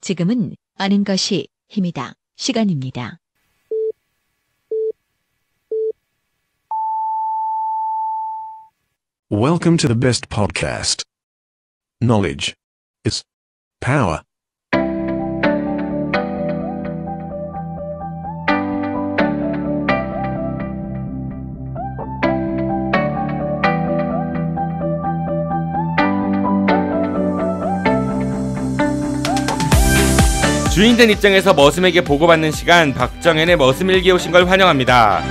지금은 아는 것이 힘이다. 시간입니다. Welcome to the best podcast. Knowledge is power. 주인된 입장에서 머슴에게 보고받는 시간, 박정현의 머슴일기에 오신 걸 환영합니다.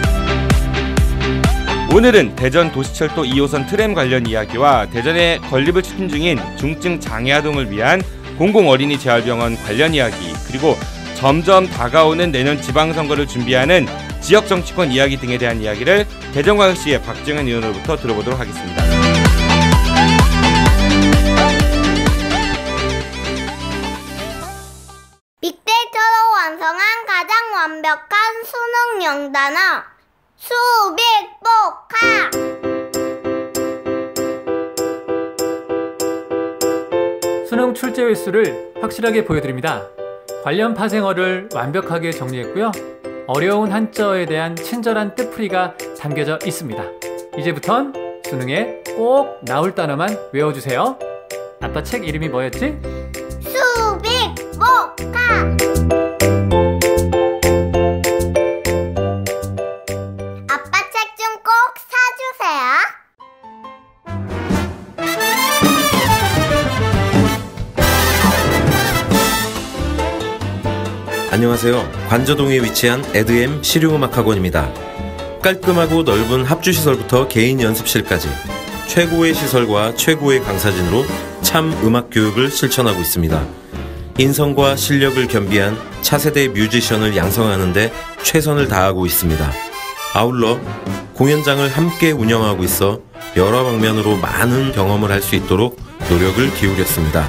오늘은 대전 도시철도 2호선 트램 관련 이야기와 대전에 건립을 추진 중인 중증 장애 아동을 위한 공공어린이 재활병원 관련 이야기, 그리고 점점 다가오는 내년 지방선거를 준비하는 지역 정치권 이야기 등에 대한 이야기를 대전광역시의 박정현 의원으로부터 들어보도록 하겠습니다. 빅데이터로 완성한 가장 완벽한 수능 영단어 수빅복화. 수능 출제 횟수를 확실하게 보여드립니다. 관련 파생어를 완벽하게 정리했고요. 어려운 한자어에 대한 친절한 뜻풀이가 담겨져 있습니다. 이제부턴 수능에 꼭 나올 단어만 외워주세요. 아빠 책 이름이 뭐였지? 수빅복화. 아빠 책 좀 꼭 사주세요. 안녕하세요. 관저동에 위치한 에드엠 실용음악학원입니다. 깔끔하고 넓은 합주시설부터 개인 연습실까지 최고의 시설과 최고의 강사진으로 참 음악 교육을 실천하고 있습니다. 인성과 실력을 겸비한 차세대 뮤지션을 양성하는 데 최선을 다하고 있습니다. 아울러 공연장을 함께 운영하고 있어 여러 방면으로 많은 경험을 할 수 있도록 노력을 기울였습니다.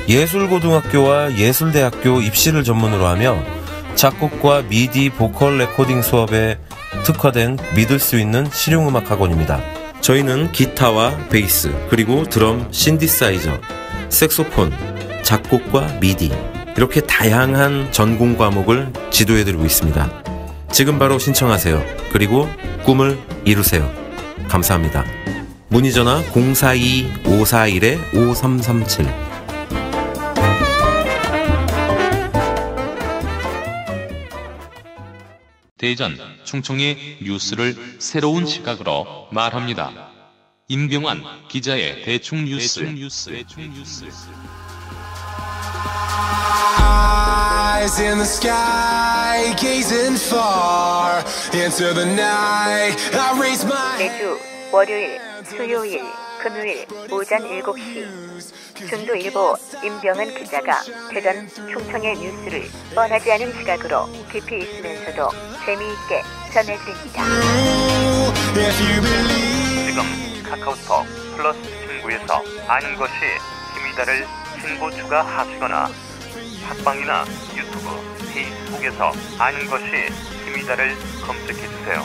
예술고등학교와 예술대학교 입시를 전문으로 하며 작곡과 미디 보컬 레코딩 수업에 특화된 믿을 수 있는 실용음악학원입니다. 저희는 기타와 베이스, 그리고 드럼, 신디사이저, 색소폰, 작곡과 미디, 이렇게 다양한 전공 과목을 지도해드리고 있습니다. 지금 바로 신청하세요. 그리고 꿈을 이루세요. 감사합니다. 문의전화 042-541-5337. 대전, 충청의 뉴스를 새로운 시각으로 말합니다. 임병환 기자의 대충 뉴스. Eyes in the sky, gazing far into the night. I raise my 매주 월요일, 수요일, 금요일 오전 7시 중도일보 임병헌 기자가 대전, 충청의 뉴스를 뻔하지 않은 시각으로 깊이 있으면서도 재미있게 전해드립니다. 지금 카카오톡 플러스 친구에서 아는 것이 힘이다를 친구 추가하시거나 팟빵이나 유튜브, 페이스북에서 아는 것이 힘이다를 검색해주세요.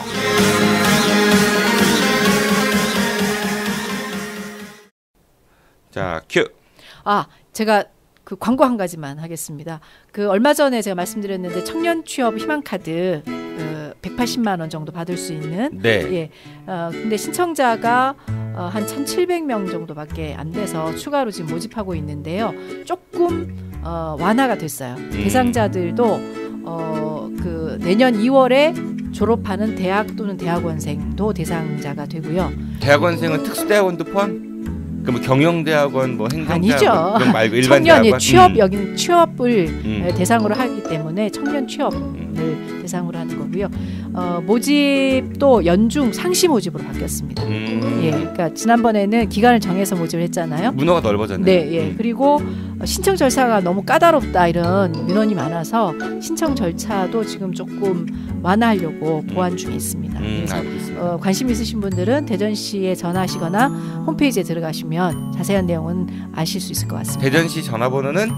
자, 큐. 제가 그 광고 한 가지만 하겠습니다. 그 얼마 전에 제가 말씀드렸는데 청년 취업 희망 카드 180만 원 정도 받을 수 있는. 네. 예. 근데 신청자가 한 1,700명 정도밖에 안 돼서 추가로 지금 모집하고 있는데요. 조금 완화가 됐어요. 대상자들도 그 내년 2월에 졸업하는 대학 또는 대학원생도 대상자가 되고요. 대학원생은 특수대학원도 포함? 뭐 경영대학원, 뭐 행정대학원 아니죠. 그런 말고 일반 청년이 대학원? 여기는 취업을 대상으로 하기 때문에 청년 취업을 대상으로 하는 거고요. 모집도 연중 상시 모집으로 바뀌었습니다. 예, 그러니까 지난번에는 기간을 정해서 모집을 했잖아요. 문화가 넓어졌네요. 네, 예. 그리고 신청 절차가 너무 까다롭다 이런 민원이 많아서 신청 절차도 지금 조금 완화하려고 보완 중에 있습니다. 그래서 관심 있으신 분들은 대전시에 전화하시거나 홈페이지에 들어가시면 자세한 내용은 아실 수 있을 것 같습니다. 대전시 전화번호는?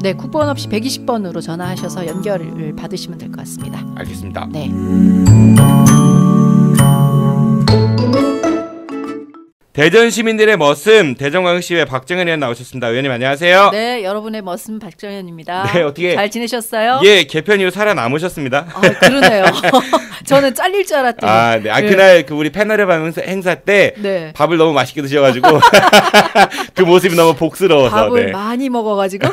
네, 국번 없이 120번으로 전화하셔서 연결을 받으시면 될 것 같습니다. 알겠습니다. 네. 대전 시민들의 머슴 대전광역시의회 박정현 의원 나오셨습니다. 의원님 안녕하세요. 네, 여러분의 머슴 박정현입니다. 네, 어떻게 잘 지내셨어요? 예, 개편 이후 살아남으셨습니다. 아, 그러네요. 저는 잘릴 줄 알았더니. 아, 네. 네. 그날 그 우리 패널의 행사 때 네. 밥을 너무 맛있게 드셔가지고 그 모습이 너무 복스러워서. 밥을 네. 많이 먹어가지고.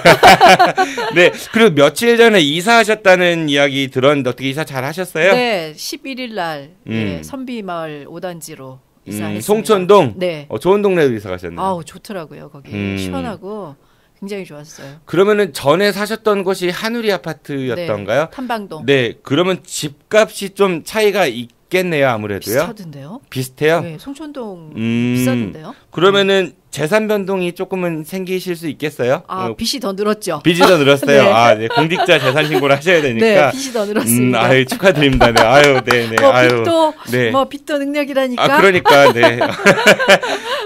네. 그리고 며칠 전에 이사하셨다는 이야기 들었는데 어떻게 이사 잘 하셨어요? 네, 11일 날 예, 선비마을 5단지로 이사했습니다. 송천동. 네. 좋은 동네로 이사 가셨네요. 아우 좋더라고요 거기 시원하고 굉장히 좋았어요. 그러면은 전에 사셨던 곳이 한우리 아파트였던가요? 네, 탐방동. 네, 그러면 집값이 좀 차이가 있겠네요, 아무래도요. 비슷하던데요? 비슷해요? 네, 송천동 비싸던데요. 그러면은 재산 변동이 조금은 생기실 수 있겠어요? 아, 빚이 더 늘었죠. 빚이 더 늘었어요. 네. 아, 네. 공직자 재산 신고를 하셔야 되니까. 네, 빚이 더 늘었습니다. 아유, 축하드립니다. 네, 아유, 네, 네. 빚도 네. 빚도 능력이라니까. 아, 그러니까, 네.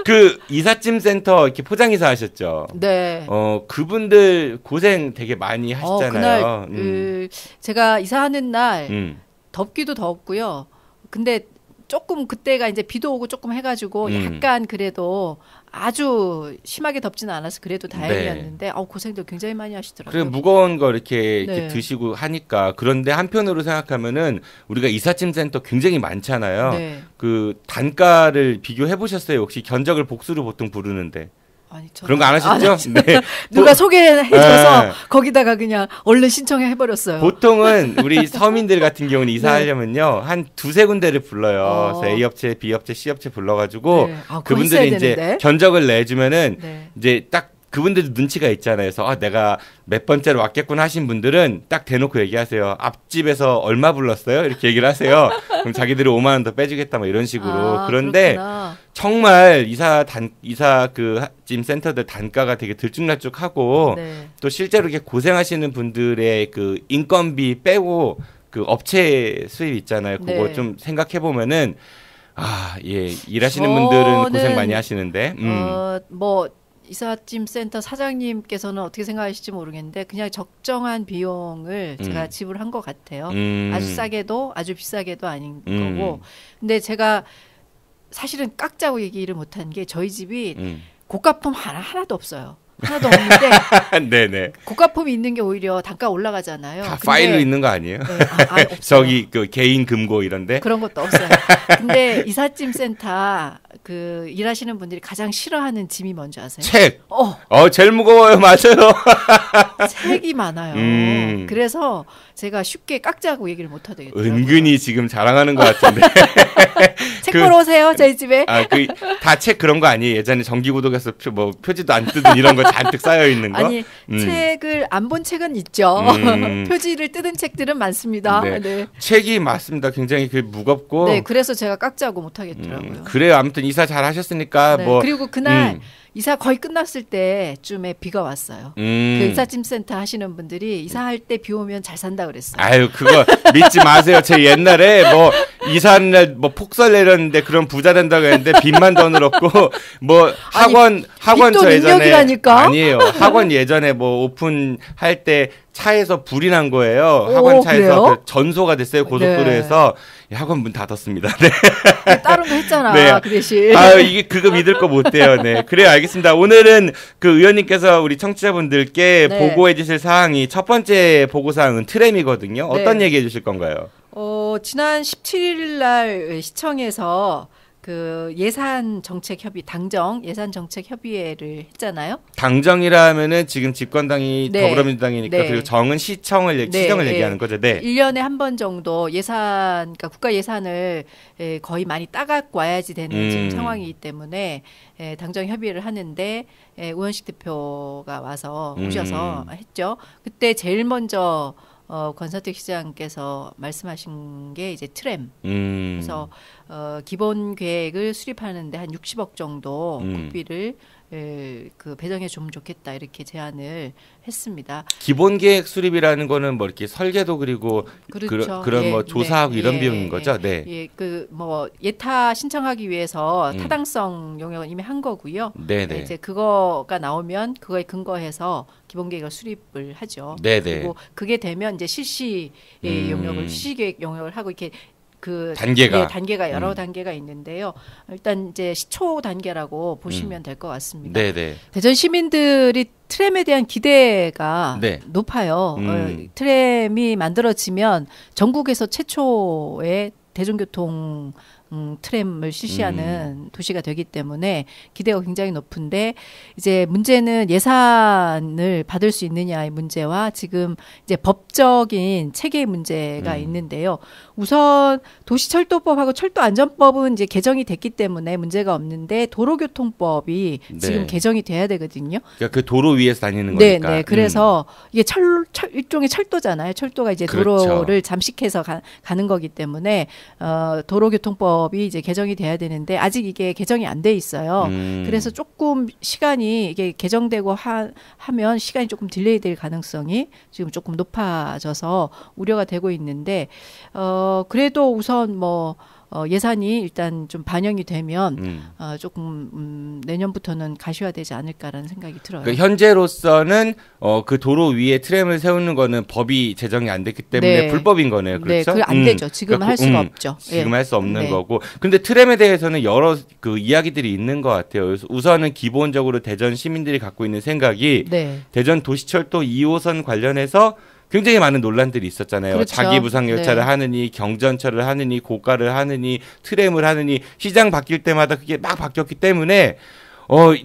그 이삿짐 센터 이렇게 포장이사 하셨죠. 네. 그분들 고생 되게 많이 하시잖아요. 그날 제가 이사하는 날 덥기도 덥고요. 근데 조금 그때가 이제 비도 오고 조금 해가지고 약간 그래도 아주 심하게 덥지는 않아서 그래도 다행이었는데 고생도 굉장히 많이 하시더라고요. 그래 무거운 거 이렇게 네. 드시고 하니까 그런데 한편으로 생각하면은 우리가 이삿짐 센터 굉장히 많잖아요. 네. 그 단가를 비교해 보셨어요? 혹시 견적을 복수로 보통 부르는데. 아니, 그런 거 안 하셨죠? 네. 누가 소개해줘서 거기다가 그냥 얼른 신청해버렸어요. 보통은 우리 서민들 같은 경우는 이사하려면요. 한 두세 군데를 불러요. 그래서 A업체, B업체, C업체 불러가지고 그분들이 이제 되는데. 견적을 내주면은 이제 딱 그분들도 눈치가 있잖아요. 그래서 내가 몇 번째로 왔겠구나 하신 분들은 딱 대놓고 얘기하세요. 앞집에서 얼마 불렀어요? 이렇게 얘기를 하세요. 그럼 자기들이 5만 원 더 빼주겠다 뭐 이런 식으로. 그런데 그렇구나. 정말 이사 그 짐 센터들 단가가 되게 들쭉날쭉하고 또 실제로 이렇게 고생하시는 분들의 그 인건비 빼고 그 업체 수입 있잖아요. 그거 좀 생각해 보면은 일하시는 분들은 고생 많이 하시는데. 이삿짐 센터 사장님께서는 어떻게 생각하실지 모르겠는데 그냥 적정한 비용을 제가 지불한 것 같아요. 아주 싸게도 아주 비싸게도 아닌 거고. 근데 제가 사실은 깎자고 얘기를 못한 게 저희 집이 고가품 하나도 없어요. 하나도 없는데 네네. 고가품이 있는 게 오히려 단가 올라가잖아요. 다 파일로 있는 거 아니에요? 네, 저기 그 개인 금고 이런데 그런 것도 없어요. 근데 이삿짐 센터 그 일하시는 분들이 가장 싫어하는 짐이 뭔지 아세요? 책. 제일 무거워요. 맞아요. 책이 많아요. 그래서 제가 쉽게 깎자고 얘기를 못 하더라고요. 은근히 지금 자랑하는 것 같은데. 책 보러 오세요, 저희 집에. 다 책 그런 거 아니에요? 예전에 정기구독에서 표지도 안 뜯은 이런 거 잔뜩 쌓여 있는 거? 아니, 책을 안 본 책은 있죠. 표지를 뜯은 책들은 많습니다. 네. 책이 맞습니다. 굉장히 무겁고. 네, 그래서 제가 깎자고 못 하겠더라고요. 그래요. 아무튼 이사 잘 하셨으니까 그리고 그날 이사 거의 끝났을 때쯤에 비가 왔어요. 그 이삿짐 센터 하시는 분들이 이사할 때 비 오면 잘 산다 그랬어요. 아유, 그거 믿지 마세요. 제 옛날에 이사하는 날 폭설 내렸는데 그런 부자 된다고 했는데 빚만 더 늘었고 학원 저 예전에 능력이라니까? 아니에요. 학원 예전에 오픈할 때 차에서 불이 난 거예요. 학원 차에서 전소가 됐어요. 고속도로에서 학원 문 닫았습니다. 네. 다른 거 했잖아. 그 대신. 이게 그거 믿을 거 못 돼요. 네. 그래요. 알겠습니다. 오늘은 그 의원님께서 우리 청취자분들께 보고해 주실 사항이 첫 번째 보고 사항은 트램이거든요. 어떤 얘기 해 주실 건가요? 지난 17일 날 시청에서 그 당정 예산정책협의회를 했잖아요. 당정이라면은 지금 집권당이 더불어민주당이니까 그리고 정은 시청을 얘기하는 거죠. 네. 1년에 한 번 정도 그러니까 국가 예산을 거의 많이 따갖고 와야지 되는 지금 상황이기 때문에 당정 협의를 하는데 우현식 대표가 오셔서 했죠. 그때 제일 먼저 권선택 시장께서 말씀하신 게 이제 트램. 그래서 기본 계획을 수립하는데 한 60억 정도 국비를 배정해 주면 좋겠다 이렇게 제안을 했습니다. 기본 계획 수립이라는 거는 이렇게 설계도 그리고 그렇죠. 그런 조사하고 이런 비용인 거죠. 네. 예타 신청하기 위해서 타당성 용역은 이미 한 거고요. 네네. 이제 그거가 나오면 그거에 근거해서 기본 계획을 수립을 하죠. 네네. 그리고 그게 되면 이제 실시 용역을 시계획 용역을 하고 이렇게 그 단계가 단계가 여러 단계가 있는데요. 일단 이제 시초 단계라고 보시면 될 것 같습니다. 네네. 대전 시민들이 트램에 대한 기대가 네. 높아요. 트램이 만들어지면 전국에서 최초의 대중교통 트램을 실시하는 도시가 되기 때문에 기대가 굉장히 높은데 이제 문제는 예산을 받을 수 있느냐의 문제와 지금 이제 법적인 체계의 문제가 있는데요. 우선 도시철도법하고 철도안전법은 이제 개정이 됐기 때문에 문제가 없는데 도로교통법이 지금 개정이 돼야 되거든요. 그러니까 그 도로 위에서 다니는 거니까. 네. 그래서 이게 일종의 철도잖아요. 철도가 이제 그렇죠. 도로를 잠식해서 가는 거기 때문에 도로교통법이 이제 개정이 돼야 되는데 아직 이게 개정이 안 돼 있어요. 그래서 조금 시간이 이게 개정되고 하면 시간이 조금 딜레이 될 가능성이 지금 조금 높아져서 우려가 되고 있는데 그래도 우선 예산이 일단 좀 반영이 되면 조금 내년부터는 가시화되지 않을까라는 생각이 들어요. 그러니까 현재로서는 그 도로 위에 트램을 세우는 거는 법이 제정이 안 됐기 때문에 불법인 거네요. 그렇죠? 네, 안 되죠. 지금은 그러니까 할 수가 없죠. 지금 할 수 없는 거고. 근데 트램에 대해서는 여러 그 이야기들이 있는 것 같아요. 그래서 우선은 기본적으로 대전 시민들이 갖고 있는 생각이 대전 도시철도 2호선 관련해서 굉장히 많은 논란들이 있었잖아요. 그렇죠. 자기 부상 열차를 하느니 경전철을 하느니 고가를 하느니 트램을 하느니 시장 바뀔 때마다 그게 막 바뀌었기 때문에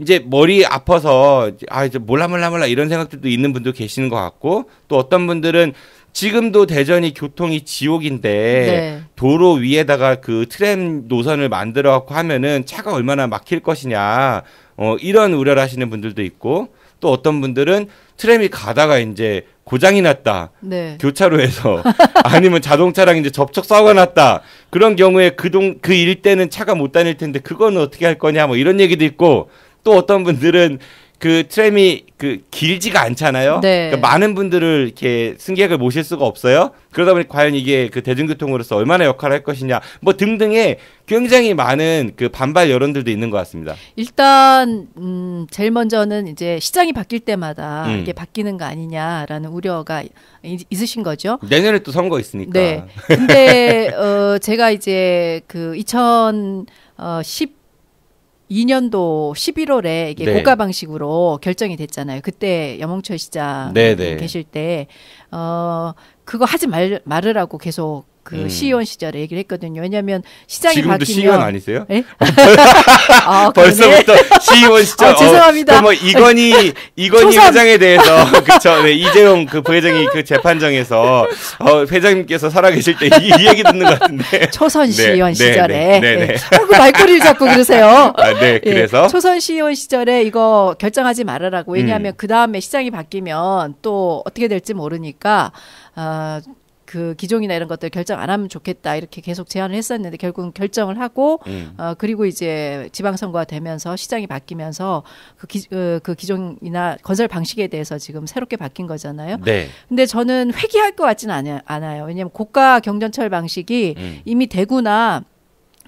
이제 머리 아파서 이제 몰라 이런 생각들도 있는 분도 계시는 것 같고 또 어떤 분들은 지금도 대전이 교통이 지옥인데 도로 위에다가 그 트램 노선을 만들어 갖고 하면은 차가 얼마나 막힐 것이냐 이런 우려를 하시는 분들도 있고 또 어떤 분들은 트램이 가다가 이제 고장이 났다. 교차로에서 아니면 자동차랑 이제 접촉 사고가 났다. 그런 경우에 그 일대는 차가 못 다닐 텐데 그거는 어떻게 할 거냐 뭐 이런 얘기도 있고 또 어떤 분들은 그 트램이 그 길지가 않잖아요. 그러니까 많은 분들을 이렇게 승객을 모실 수가 없어요. 그러다 보니 과연 이게 그 대중교통으로서 얼마나 역할을 할 것이냐 뭐 등등의 굉장히 많은 그 반발 여론들도 있는 것 같습니다. 일단 제일 먼저는 이제 시장이 바뀔 때마다 이게 바뀌는 거 아니냐라는 우려가 있으신 거죠. 내년에 또 선거 있으니까. 네. 근데 제가 이제 그 2012년도 11월에 이게 고가 방식으로 결정이 됐잖아요. 그때 염홍철 시장 계실 때 그거 하지 말으라고 계속 그 시의원 시절에 얘기를 했거든요. 왜냐하면 시장이 지금도 바뀌면 시의원 아니세요? 네? 벌써부터 시의원 시절. 죄송합니다. 뭐 이건희 회장에 대해서 그렇죠. 네, 이재용 그 부회장이 그 재판정에서 회장님께서 살아계실 때 이 얘기 듣는 것 같은데. 초선 시의원 시절에. 그 말꼬리를 잡고 그러세요. 그래서 초선 시의원 시절에 이거 결정하지 말으라고. 왜냐하면 그 다음에 시장이 바뀌면 또 어떻게 될지 모르니까. 그 기종이나 이런 것들 결정 안 하면 좋겠다 이렇게 계속 제안을 했었는데 결국은 결정을 하고 그리고 이제 지방선거가 되면서 시장이 바뀌면서 그 기종이나 건설 방식에 대해서 지금 새롭게 바뀐 거잖아요. 근데 저는 회귀할 것 같지는 않아요. 왜냐하면 고가 경전철 방식이 이미 대구나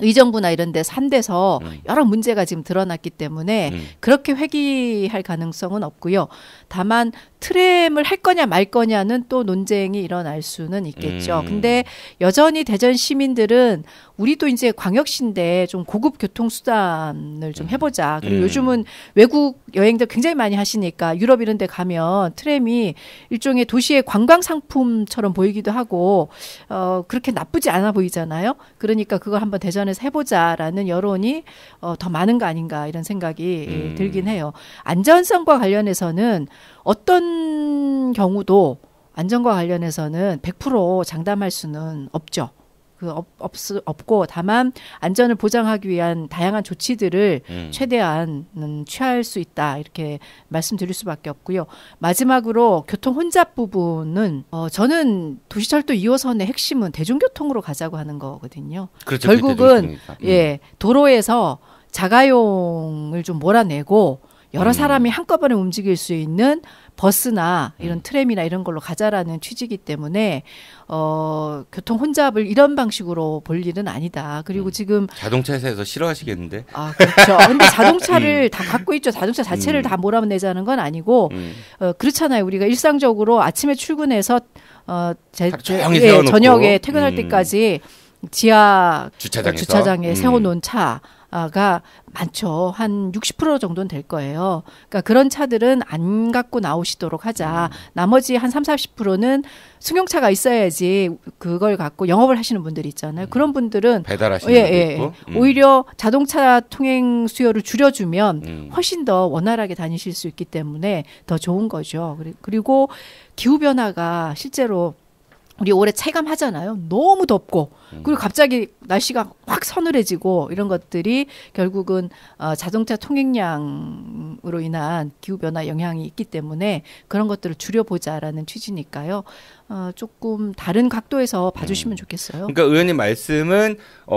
의정부나 이런 데서 한 데서 여러 문제가 지금 드러났기 때문에 그렇게 회귀할 가능성은 없고요. 다만 트램을 할 거냐 말 거냐는 또 논쟁이 일어날 수는 있겠죠. 근데 여전히 대전 시민들은 우리도 이제 광역시인데 좀 고급 교통수단을 좀 해보자. 그리고 요즘은 외국 여행들 굉장히 많이 하시니까 유럽 이런 데 가면 트램이 일종의 도시의 관광 상품처럼 보이기도 하고 그렇게 나쁘지 않아 보이잖아요. 그러니까 그걸 한번 대전에서 해보자라는 여론이 더 많은 거 아닌가 이런 생각이 들긴 해요. 안전성과 관련해서는 어떤 경우도 안전과 관련해서는 100% 장담할 수는 없죠. 없고 다만 안전을 보장하기 위한 다양한 조치들을 최대한 취할 수 있다 이렇게 말씀드릴 수밖에 없고요. 마지막으로 교통 혼잡 부분은 저는 도시철도 2호선의 핵심은 대중교통으로 가자고 하는 거거든요. 그렇죠, 결국은 도로에서 자가용을 좀 몰아내고 여러 사람이 한꺼번에 움직일 수 있는 버스나 이런 트램이나 이런 걸로 가자라는 취지이기 때문에 교통 혼잡을 이런 방식으로 볼 일은 아니다. 그리고 지금 자동차 회사에서 싫어하시겠는데? 그렇죠. 근데 자동차를 다 갖고 있죠. 자동차 자체를 다 몰아내자는 건 아니고 그렇잖아요. 우리가 일상적으로 아침에 출근해서 저녁에 퇴근할 때까지 지하 주차장에 세워놓은 차가 많죠. 한 60% 정도는 될 거예요. 그러니까 그런 차들은 안 갖고 나오시도록 하자. 나머지 한 30-40%는 승용차가 있어야지 그걸 갖고 영업을 하시는 분들이 있잖아요. 그런 분들은 배달하시는 분들 있고. 오히려 자동차 통행 수요를 줄여주면 훨씬 더 원활하게 다니실 수 있기 때문에 더 좋은 거죠. 그리고 기후변화가 실제로 우리 올해 체감하잖아요. 너무 덥고 그리고 갑자기 날씨가 확 서늘해지고 이런 것들이 결국은 자동차 통행량으로 인한 기후변화 영향이 있기 때문에 그런 것들을 줄여보자라는 취지니까요. 조금 다른 각도에서 봐주시면 좋겠어요. 그러니까 의원님 말씀은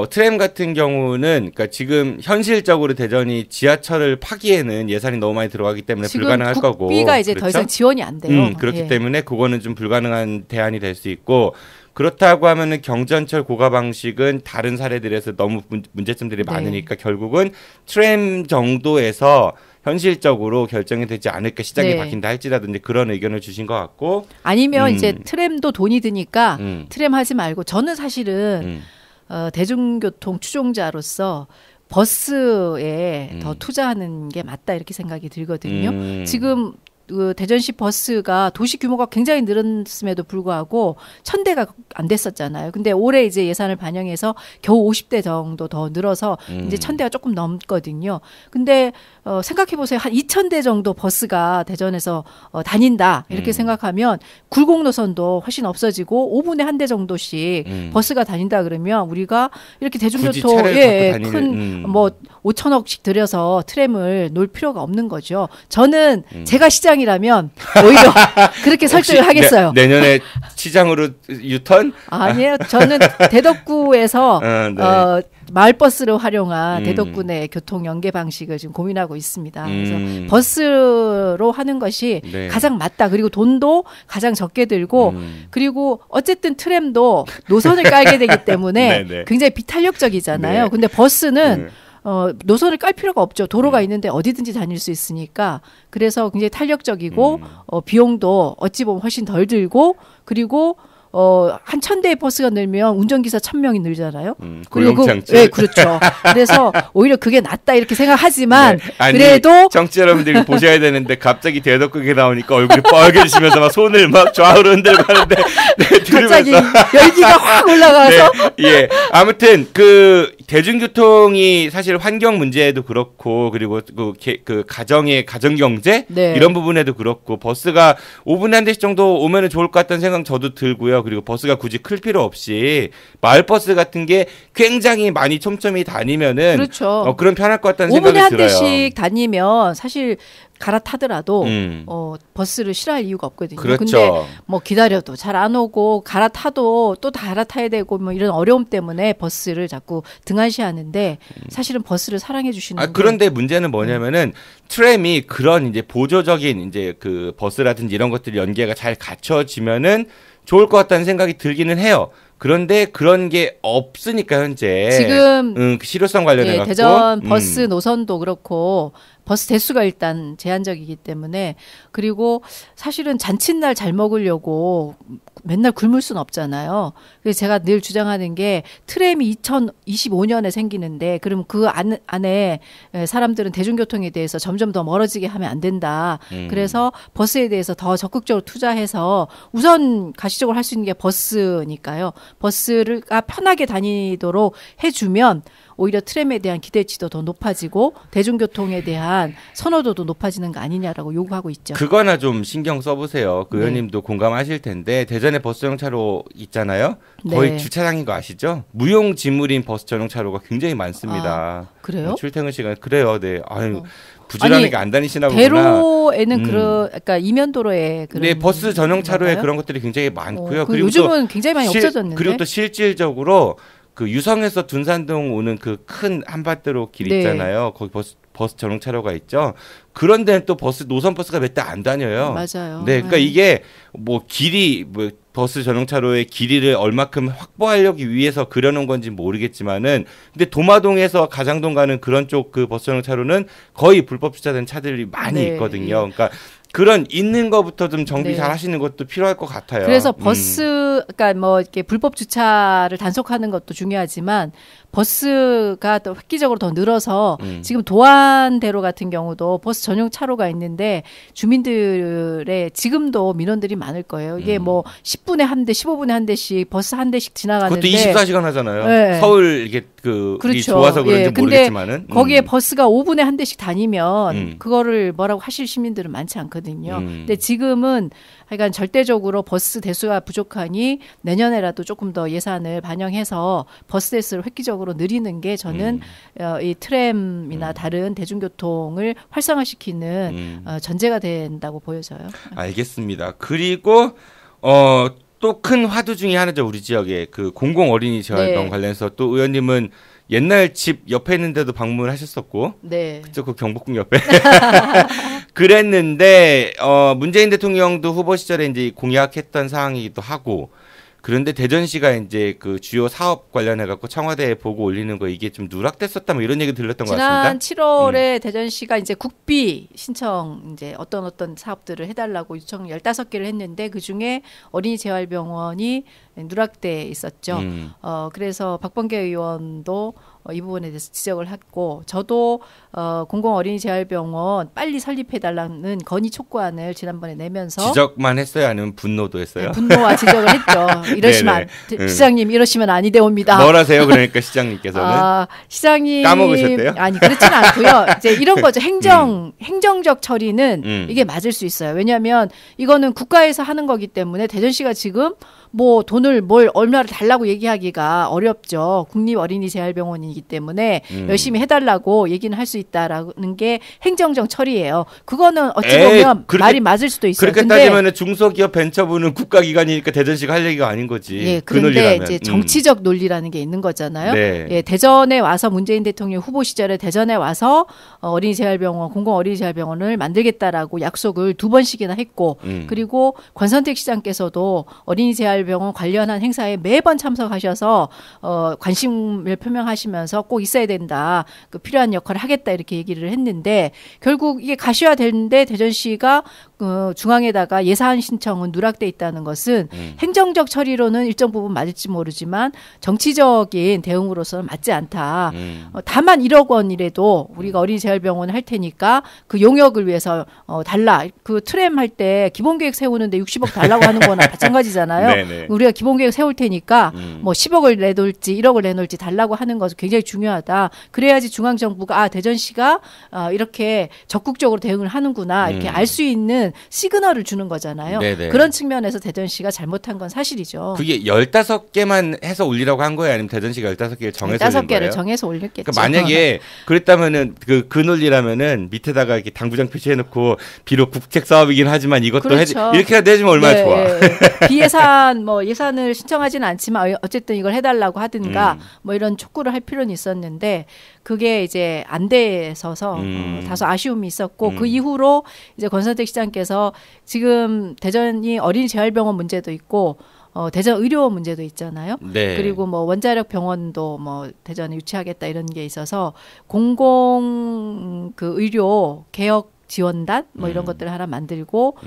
트램 같은 경우는 그러니까 지금 현실적으로 대전이 지하철을 파기에는 예산이 너무 많이 들어가기 때문에 불가능할 거고. 국비가 이제 그렇죠? 더 이상 지원이 안 돼요. 그렇기 때문에 그거는 좀 불가능한 대안이 될 수 있고 그렇다고 하면은 경전철 고가 방식은 다른 사례들에서 너무 문제점들이 많으니까 결국은 트램 정도에서 현실적으로 결정이 되지 않을까 시장이 바뀐다 할지라든지 그런 의견을 주신 것 같고 아니면 이제 트램도 돈이 드니까 트램 하지 말고 저는 사실은 대중교통 추종자로서 버스에 더 투자하는 게 맞다 이렇게 생각이 들거든요. 지금 그 대전시 버스가 도시 규모가 굉장히 늘었음에도 불구하고 1,000대가 안 됐었잖아요. 근데 올해 이제 예산을 반영해서 겨우 50대 정도 더 늘어서 이제 1,000대가 조금 넘거든요. 근데 생각해 보세요. 한 2,000대 정도 버스가 대전에서 다닌다. 이렇게 생각하면 굴곡 노선도 훨씬 없어지고 5분에 한 대 정도씩 버스가 다닌다 그러면 우리가 이렇게 대중교통 큰 뭐 5천억씩 들여서 트램을 놓을 필요가 없는 거죠. 저는 제가 시장이라면 오히려 그렇게 설득을 하겠어요. 내년에 시장으로 유턴? 아니에요. 저는 대덕구에서 마을버스를 활용한 대덕구 내 교통 연계 방식을 지금 고민하고 있습니다. 그래서 버스로 하는 것이 가장 맞다. 그리고 돈도 가장 적게 들고 그리고 어쨌든 트램도 노선을 깔게 되기 때문에 굉장히 비탄력적이잖아요. 근데 버스는 노선을 깔 필요가 없죠. 도로가 있는데 어디든지 다닐 수 있으니까. 그래서 굉장히 탄력적이고 비용도 어찌 보면 훨씬 덜 들고 그리고 한 1,000대의 버스가 늘면 운전기사 1,000명이 늘잖아요. 고용창출. 네, 그렇죠. 그래서 오히려 그게 낫다 이렇게 생각하지만 아니, 그래도 정치 여러분들이 보셔야 되는데 갑자기 대덕국에 나오니까 얼굴이 빨개지시면서 막 손을 막 좌우로 흔들고 하는데 갑자기 열기가 확 올라가서 아무튼 그 대중교통이 사실 환경 문제에도 그렇고 그리고 그 가정의 가정경제 이런 부분에도 그렇고 버스가 5분에 한 대씩 정도 오면은 좋을 것 같다는 생각 저도 들고요. 그리고 버스가 굳이 클 필요 없이 마을버스 같은 게 굉장히 많이 촘촘히 다니면은 그렇죠. 그런 편할 것 같다는 생각이 5분에 한 들어요. 대씩 다니면 사실 갈아타더라도 버스를 싫어할 이유가 없거든요. 그렇죠. 근데 뭐 기다려도 잘 안 오고 갈아타도 또 갈아타야 되고 뭐 이런 어려움 때문에 버스를 자꾸 등한시하는데 사실은 버스를 사랑해 주시는 그런데 문제는 뭐냐면은 트램이 그런 이제 보조적인 이제 그 버스라든지 이런 것들이 연계가 잘 갖춰지면은 좋을 것 같다는 생각이 들기는 해요. 그런데 그런 게 없으니까 현재 지금 그 실효성 관련해 갖고 대전 버스 노선도 그렇고 버스 대수가 일단 제한적이기 때문에 그리고 사실은 잔칫날 잘 먹으려고 맨날 굶을 수는 없잖아요. 그래서 제가 늘 주장하는 게 트램이 2025년에 생기는데 그럼 그 안에 사람들은 대중교통에 대해서 점점 더 멀어지게 하면 안 된다. 그래서 버스에 대해서 더 적극적으로 투자해서 우선 가시적으로 할 수 있는 게 버스니까요. 버스가 편하게 다니도록 해주면 오히려 트램에 대한 기대치도 더 높아지고 대중교통에 대한 선호도도 높아지는 거 아니냐라고 요구하고 있죠. 그거나 좀 신경 써보세요. 그 의원님도 공감하실 텐데 대전에 버스 전용차로 있잖아요. 거의 주차장인 거 아시죠? 무용지물인 버스 전용차로가 굉장히 많습니다. 그래요? 출퇴근 시간 그래요. 네. 아유. 부지런하게 안 다니시나 보구나. 대로에는 그러니까 이면도로에 그런 버스 전용차로에 그런 것들이 굉장히 많고요. 그리고 요즘은 굉장히 많이 없어졌는데. 그리고 또 실질적으로 그 유성에서 둔산동 오는 그 큰 한밭대로 길 있잖아요. 거기 버스 전용차로가 있죠. 그런 데는 또 노선 버스가 몇 대 안 다녀요. 맞아요. 네, 그러니까 이게 뭐 길이 버스 전용차로의 길이를 얼마큼 확보하려기 위해서 그려놓은 건지 모르겠지만은 근데 도마동에서 가장동 가는 그런 쪽 그 버스 전용차로는 거의 불법 주차된 차들이 많이 있거든요. 그러니까 그런 있는 거부터 좀 정비 네. 잘 하시는 것도 필요할 것 같아요. 그래서 버스, 그러니까 뭐 이렇게 불법 주차를 단속하는 것도 중요하지만 버스가 또 획기적으로 더 늘어서 지금 도안대로 같은 경우도 버스 전용 차로가 있는데 주민들의 지금도 민원들이 많을 거예요. 이게 뭐 10분에 한 대, 15분에 한 대씩 버스 한 대씩 지나가는데 그것도 24시간 하잖아요. 네. 서울 이게 그 그렇죠. 좋아서 그런지 예, 근데 모르겠지만은 거기에 버스가 5분에 한 대씩 다니면 그거를 뭐라고 하실 시민들은 많지 않거든요. 근데 지금은 하여간 절대적으로 버스 대수가 부족하니 내년에라도 조금 더 예산을 반영해서 버스 대수를 획기적으로 늘리는 게 저는 이 트램이나 다른 대중교통을 활성화시키는 전제가 된다고 보여져요. 알겠습니다. 그리고 또 큰 화두 중에 하나죠. 우리 지역에 그 공공 어린이 재활병 네. 관련해서 또 의원님은 옛날 집 옆에 있는데도 방문하셨었고, 네. 그쪽 그 경복궁 옆에 그랬는데 문재인 대통령도 후보 시절에 이제 공약했던 사항이기도 하고. 그런데 대전시가 이제 그 주요 사업 관련해 갖고 청와대에 보고 올리는 거 이게 좀 누락됐었다 뭐 이런 얘기 들렸던 것 같습니다. 지난 7월에 대전시가 이제 국비 신청 이제 어떤 사업들을 해달라고 요청 15개를 했는데 그 중에 어린이 재활병원이 누락돼 있었죠. 그래서 박범계 의원도 이 부분에 대해서 지적을 했고 저도 공공 어린이 재활병원 빨리 설립해달라는 건의 촉구안을 지난번에 내면서 지적만 했어요, 아니면 분노도 했어요? 네, 분노와 지적을 했죠. 이러시면 시장님 이러시면 아니 되옵니다. 뭘 하세요, 그러니까 시장님께서는? 시장님 까먹으셨대요? 아니 그렇지는 않고요. 이제 이런 거죠. 행정적 처리는 이게 맞을 수 있어요. 왜냐하면 이거는 국가에서 하는 거기 때문에 대전시가 지금 뭐 돈을 얼마를 달라고 얘기하기가 어렵죠. 국립 어린이 재활병원이기 때문에 열심히 해달라고 얘기는 할 수 있다라는 게 행정적 처리예요. 그거는 어찌 보면 말이 맞을 수도 있어요. 그렇게 따지면 중소기업 벤처부는 국가기관이니까 대전시가 할 얘기가 아닌 거지. 예, 그 그런데 논리라면. 이제 정치적 논리라는 게 있는 거잖아요. 네. 예, 대전에 와서 문재인 대통령 후보 시절에 대전에 와서 어린이 재활병원, 공공 어린이 재활병원을 만들겠다라고 약속을 2번씩이나 했고, 그리고 권선택 시장께서도 어린이 재활병원 관련한 행사에 매번 참석하셔서 관심을 표명하시면서 꼭 있어야 된다, 그 필요한 역할을 하겠다 이렇게 얘기를 했는데 결국 이게 가셔야되는데 대전시가 중앙에다가 예산 신청은 누락돼 있다는 것은 행정적 처리로는 일정 부분 맞을지 모르지만 정치적인 대응으로서는 맞지 않다. 다만 1억 원이라도 우리가 어린이 재활병원을 할 테니까 그 용역을 위해서 달라. 그 트램 할 때 기본계획 세우는데 60억 달라고 하는 거나 마찬가지잖아요. 네네. 우리가 기본계획 세울 테니까 뭐 10억을 내놓을지 1억을 내놓을지 달라고 하는 것은 굉장히 중요하다. 그래야지 중앙정부가 대전시가 이렇게 적극적으로 대응을 하는구나 이렇게 알 수 있는 시그널을 주는 거잖아요. 네네. 그런 측면에서 대전시가 잘못한 건 사실이죠. 그게 15개만 해서 올리라고 한 거예요? 아니면 대전시가 15개를 정해서 올린 거예요? 15개를 정해서 올렸겠죠. 그러니까 만약에 그랬다면은 그 논리라면은 밑에다가 이렇게 당구장 표시해놓고 비록 국책 사업이긴 하지만 이것도 그렇죠. 이렇게라도 해주면 얼마나 네, 좋아. 비예산 예산을 신청하지는 않지만 어쨌든 이걸 해달라고 하든가 뭐 이런 촉구를 할 필요는 있었는데 그게 이제 안 돼서서 다소 아쉬움이 있었고 그 이후로 이제 권선택 시장께서 지금 대전이 어린이 재활병원 문제도 있고 대전 의료 문제도 있잖아요. 네. 그리고 뭐 원자력 병원도 뭐 대전에 유치하겠다 이런 게 있어서 공공 그 의료 개혁 지원단 뭐 이런 것들을 하나 만들고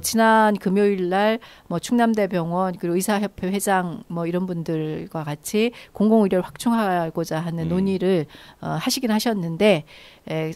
지난 금요일 날 뭐 충남대병원 그리고 의사협회 회장 뭐 이런 분들과 같이 공공의료를 확충하고자 하는 논의를 하시긴 하셨는데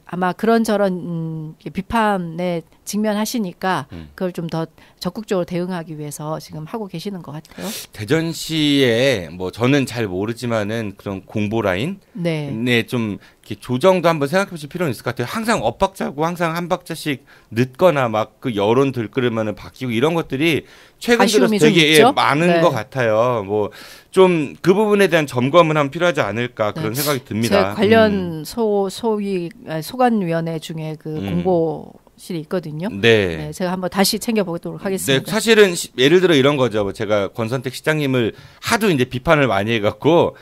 아마 그런저런 비판에 직면하시니까 그걸 좀 더 적극적으로 대응하기 위해서 지금 하고 계시는 것 같아요. 대전시에 뭐 저는 잘 모르지만은 그런 공보 라인 네, 좀 이렇게 조정도 한번 생각해볼 필요는 있을 것 같아요. 항상 엇박자고 항상 한 박자씩 늦거나 막 그 여론 들끓으면은 바뀌고 이런 것들이 최근 들어서 되게 많은 것 같아요. 뭐 좀 그 부분에 대한 점검은 하면 필요하지 않을까 그런 생각이 듭니다. 제 관련 소위 소관위원회 중에 그 공보실이 있거든요. 네. 제가 한번 다시 챙겨보도록 하겠습니다. 네, 사실은 예를 들어 이런 거죠. 제가 권선택 시장님을 하도 이제 비판을 많이 해갖고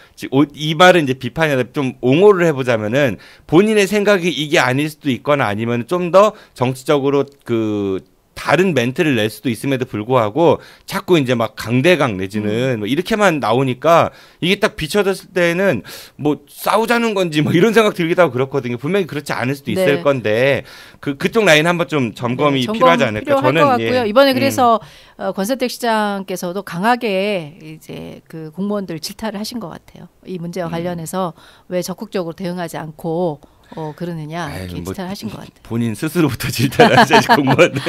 이 말은 이제 비판이 아니라 좀 옹호를 해보자면은 본인의 생각이 이게 아닐 수도 있거나 아니면 좀 더 정치적으로 그 다른 멘트를 낼 수도 있음에도 불구하고 자꾸 이제 막 강대강 내지는 뭐 이렇게만 나오니까 이게 딱 비춰졌을 때는 뭐 싸우자는 건지 뭐 이런 생각 들기도 하고 그렇거든요. 분명히 그렇지 않을 수도 있을 네. 건데 그쪽 라인 한번 좀 점검이 점검 필요하지 않을까 필요할 저는 것 같고요. 이번에 그래서 음. 권선택 시장께서도 강하게 이제 그 공무원들 질타를 하신 것 같아요. 이 문제와 관련해서 왜 적극적으로 대응하지 않고 그러느냐 이렇게 질타를 하신 것 같아요. 본인 스스로부터 질타를 하셔야지 공무원들.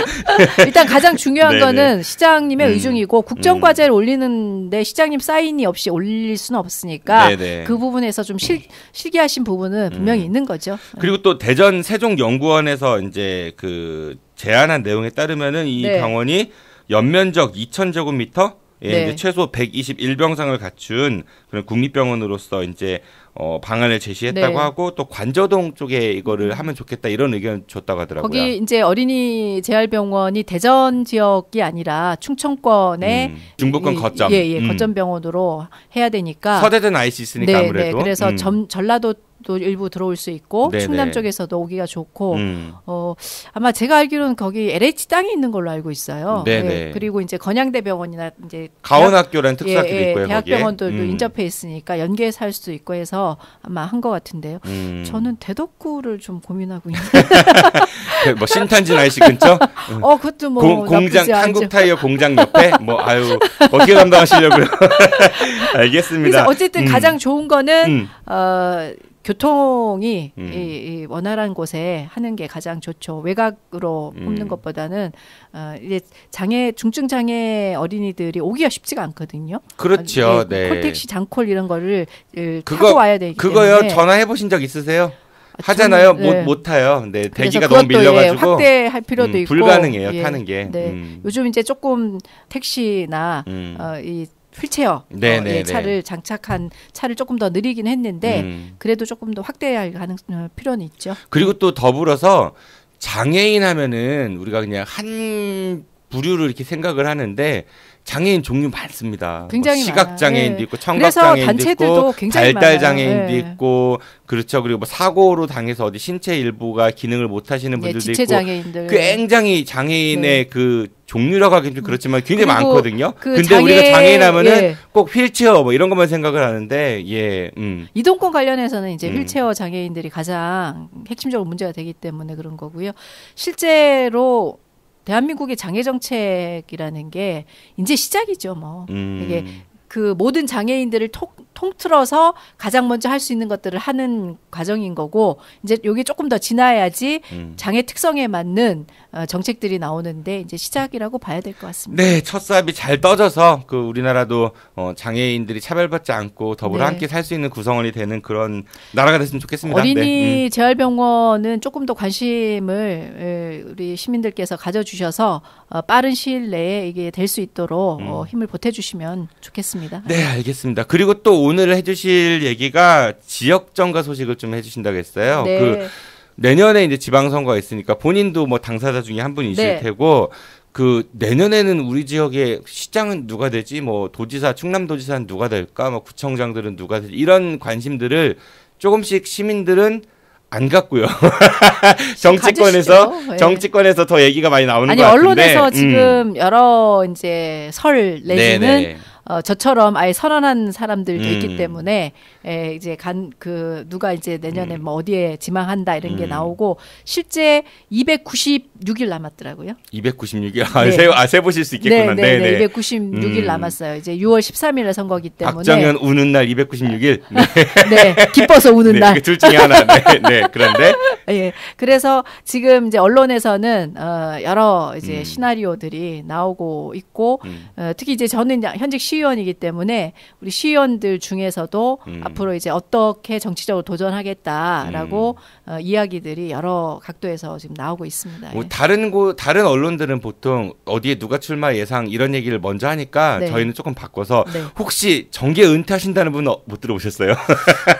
일단 가장 중요한 네네. 거는 시장님의 의중이고 국정과제를 올리는데 시장님 사인이 없이 올릴 수는 없으니까 네네. 그 부분에서 좀 실기하신 부분은 분명히 있는 거죠. 그리고 또 대전 세종연구원에서 이제 그 제안한 내용에 따르면은 이 네. 병원이 연면적 2,000제곱미터 예, 네. 이제 최소 121병상을 갖춘 그런 국립병원으로서 이제 방안을 제시했다고 네. 하고 또 관저동 쪽에 이거를 하면 좋겠다 이런 의견 줬다고 하더라고요. 거기 이제 어린이 재활병원이 대전 지역이 아니라 충청권의 중부권 거점. 거점 병원으로 해야 되니까 서대든 IC 있으니까 네, 아무래도. 네. 그래서 전라도 또 일부 들어올 수 있고 네네. 충남 쪽에서도 오기가 좋고 아마 제가 알기로는 거기 LH 땅이 있는 걸로 알고 있어요. 네네. 네. 그리고 이제 건양대병원이나 이제 가원학교라는 특수학교도 있고요. 대학병원들도 거기에. 인접해 있으니까 연계해서 할 수도 있고 해서 아마 한 것 같은데요. 저는 대덕구를 좀 고민하고 있는. 뭐 신탄진 IC 근처? 그것도 뭐 공장 나쁘지 않죠. 한국 타이어 공장 옆에 뭐 아유 어떻게 담당하시려고요? 알겠습니다. 그래서 어쨌든 가장 좋은 거는 교통이 이 원활한 곳에 하는 게 가장 좋죠. 외곽으로 뽑는 것보다는 이제 중증 장애 어린이들이 오기가 쉽지가 않거든요. 그렇죠. 네. 콜택시 장콜 이런 거를 타고 와야 되기 그거요. 때문에. 전화해 보신 적 있으세요? 하잖아요. 네. 못 타요. 네, 그래서 대기가 너무 그것도, 밀려가지고 확대할 필요도 있고 불가능해요. 타는 게. 네. 요즘 이제 조금 택시나 이 휠체어 차를 장착한 차를 조금 더 느리긴 했는데 그래도 조금 더 확대할 필요는 있죠. 그리고 또 더불어서 장애인 하면은 우리가 그냥 한 부류를 이렇게 생각을 하는데 장애인 종류 많습니다. 굉장히 뭐 시각 장애인도 많아요. 있고 청각 장애인도 있고 발달 많아요. 장애인도 있고 그렇죠. 그리고 뭐 사고로 당해서 어디 신체 일부가 기능을 못 하시는 분들도 지체 있고 장애인들. 굉장히 장애인의 그 종류라고 하긴 좀 그렇지만 굉장히 많거든요. 그 근데 우리가 장애인 하면은 꼭 휠체어 뭐 이런 것만 생각을 하는데 이동권 관련해서는 이제 휠체어 장애인들이 가장 핵심적으로 문제가 되기 때문에 그런 거고요. 실제로 대한민국의 장애 정책이라는 게 이제 시작이죠, 뭐. 이게 그 모든 장애인들을 통틀어서 가장 먼저 할 수 있는 것들을 하는 과정인 거고 이제 여기 조금 더 지나야지 장애 특성에 맞는 정책들이 나오는데 이제 시작이라고 봐야 될 것 같습니다. 네, 첫 삽이 잘 떠져서 그 우리나라도 장애인들이 차별받지 않고 더불어 함께 살 수 있는 구성원이 되는 그런 나라가 됐으면 좋겠습니다. 어린이 재활병원은 조금 더 관심을 우리 시민들께서 가져주셔서 빠른 시일 내에 이게 될 수 있도록 힘을 보태주시면 좋겠습니다. 네, 알겠습니다. 그리고 또 오늘 해주실 얘기가 지역정가 소식을 좀 해주신다고 했어요. 네. 그 내년에 이제 지방선거가 있으니까 본인도 뭐 당사자 중에 한 분이실 테고 그 내년에는 우리 지역의 시장은 누가 되지? 뭐 도지사, 충남도지사는 누가 될까? 뭐 구청장들은 누가 될지 이런 관심들을 조금씩 시민들은 안 갖고요. 정치권에서 더 얘기가 많이 나오는 것 같은데. 언론에서 지금 여러 이제 설 내지는 저처럼 아예 선언한 사람들도 있기 때문에 이제 누가 이제 내년에 뭐 어디에 지망한다 이런 게 나오고 실제 296일 남았더라고요. 296일. 세 보실 수 있겠구나. 네. 296일 남았어요. 이제 6월 13일에 선거기 때문에. 박정현 우는 날 296일. 네. 기뻐서 우는 날. 둘 중에 하나. 네. 그런데 예. 그래서 지금 이제 언론에서는 여러 이제 시나리오들이 나오고 있고 특히 이제 저는 현직 시의원이기 때문에 우리 시의원들 중에서도 앞으로 이제 어떻게 정치적으로 도전하겠다라고 이야기들이 여러 각도에서 지금 나오고 있습니다. 뭐 다른 언론들은 보통 어디에 누가 출마 예상 이런 얘기를 먼저 하니까 저희는 조금 바꿔서 혹시 정계 은퇴하신다는 분은 못 들어보셨어요?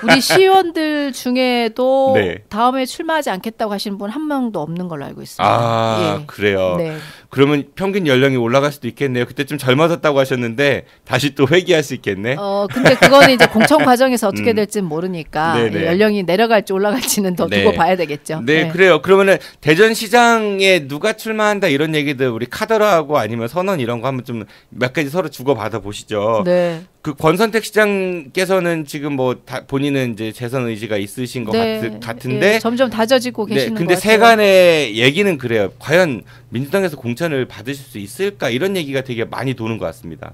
우리 시의원들 중에도 다음에 출마하지 않겠다고 하시는 분 한 명도 없는 걸로 알고 있습니다. 그래요. 네. 그러면 평균 연령이 올라갈 수도 있겠네요. 그때 좀 젊어졌다고 하셨는데 다시 또 회귀할 수 있겠네. 근데 그거는 이제 공천 과정에서 어떻게 될지는 모르니까 연령이 내려갈지 올라갈지는 더 두고 봐야 되겠죠. 네, 그래요. 그러면은 대전시장에 누가 출마한다 이런 얘기들 우리 카더라하고 아니면 선언 이런 거 한번 좀 몇 가지 서로 주고 받아 보시죠. 네. 그 권선택 시장께서는 지금 뭐 본인은 이제 재선 의지가 있으신 것 같은데 점점 다져지고 계시는 것 근데 같아요. 세간의 얘기는 그래요. 과연 민주당에서 공천을 받으실 수 있을까 이런 얘기가 되게 많이 도는 것 같습니다.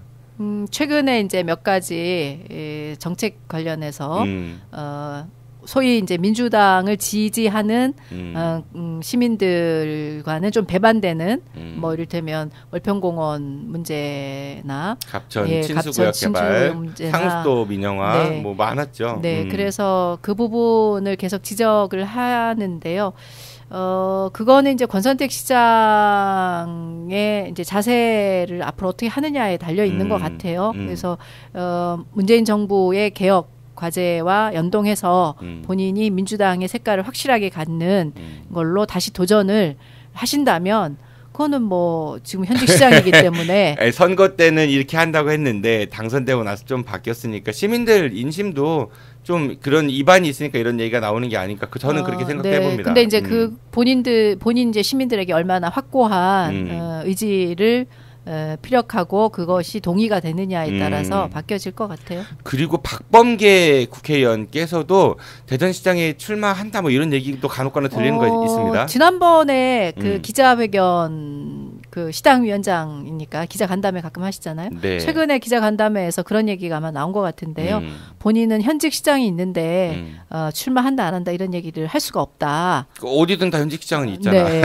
최근에 이제 몇 가지 정책 관련해서 소위 이제 민주당을 지지하는 시민들과는 좀 배반되는 뭐 이를테면 월평공원 문제나 갑천 친수구역 개발, 상수도 민영화 뭐 많았죠. 네, 그래서 그 부분을 계속 지적을 하는데요. 그거는 이제 권선택 시장의 이제 자세를 앞으로 어떻게 하느냐에 달려 있는 것 같아요. 그래서 문재인 정부의 개혁 과제와 연동해서 본인이 민주당의 색깔을 확실하게 갖는 걸로 다시 도전을 하신다면 그거는 뭐 지금 현직 시장이기 때문에 선거 때는 이렇게 한다고 했는데 당선되고 나서 좀 바뀌었으니까 시민들 인심도 좀 그런 이반이 있으니까 이런 얘기가 나오는 게 아닐까. 저는 그렇게 생각해 봅니다. 근데 이제 그 본인 이제 시민들에게 얼마나 확고한 의지를 피력하고 그것이 동의가 되느냐에 따라서 바뀌어질 것 같아요. 그리고 박범계 국회의원께서도 대전시장에 출마한다 뭐 이런 얘기도 간혹가다 들리는 거 있습니다. 지난번에 그 기자회견 그 시당위원장이니까 기자 간담회 가끔 하시잖아요. 네. 최근에 기자 간담회에서 그런 얘기가 아마 나온 것 같은데요. 본인은 현직 시장이 있는데 출마한다 안 한다 이런 얘기를 할 수가 없다. 어디든 다 현직 시장은 있잖아. 네.